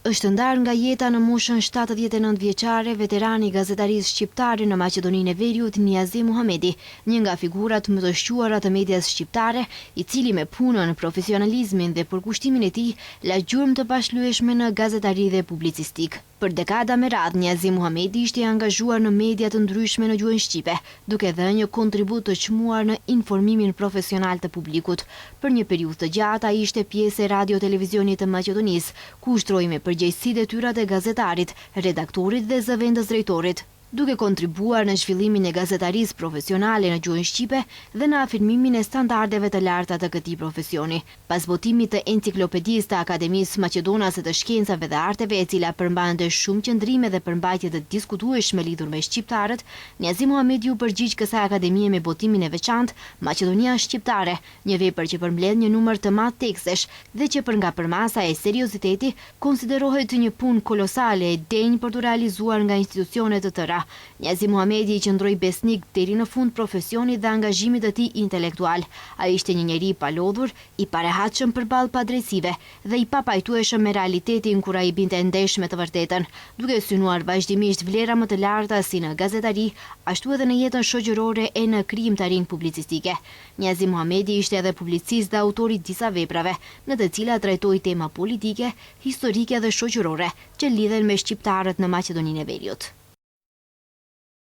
Është ndarë nga jeta në moshën 79 vjeçare veterani i gazetarisë shqiptare në Maqedoninë e Veriut, Niazi Muhamedi, një nga figurat më të shquara të medias shqiptare, i cili me punën, profesionalizmin dhe përkushtimin e tij la gjurmë të pashlyeshme në gazetari dhe publicistik. Për dekada me radhë, Niazi Muhamedi ishte i angazhuar në media të ndryshme në gjuhën shqipe, duke dhënë një kontribut të çmuar në informimin profesional të publikut. Për një periudhë të gjatë ai ishte pjesë e radio-televizionit të Maqedonisë, ku ushtroi me përgjegjësi detyrat e gazetarit, redaktorit dhe zëvendës drejtorit, duke kontribuar në zhvillimin e gazetarisë profesionale në gjuhën shqipe dhe në afirmimin e standardeve të larta të këtij profesioni. Pas botimit të enciklopedisë të Akademisë Maqedonase të Shkencave dhe Arteve, e cila përmbante shumë qëndrime dhe përmbajtje të diskutueshme lidhur me shqiptarët, Niazi Muhamedi u përgjigj kësaj akademie me botimin e veçantë Maqedonia Shqiptare, një vepër që përmbledh një numër të madh tekstesh dhe që për nga përmasa e serioziteti konsiderohet një punë kolosale e denjë për të realizuar nga institucione të tëra. Niazi Muhamedi i qëndroi besnik deri në fund profesionit dhe angazhimit të tij intelektual. Ai ishte një njeri i palodhur, i parehatshëm përballë padrejtësive dhe i papajtueshëm me realitetin kur ai binte ndesh me të vërtetën, duke synuar vazhdimisht vlera më të larta si në gazetari, ashtu edhe në jetën shoqërore e në krijimtarinë publicistike. Niazi Muhamedi ishte edhe publicist dhe autor i disa veprave, në të cilat trajtoi tema politike, historike dhe shoqërore që lidhen me shqiptarët në Maqedoninë e Veriut.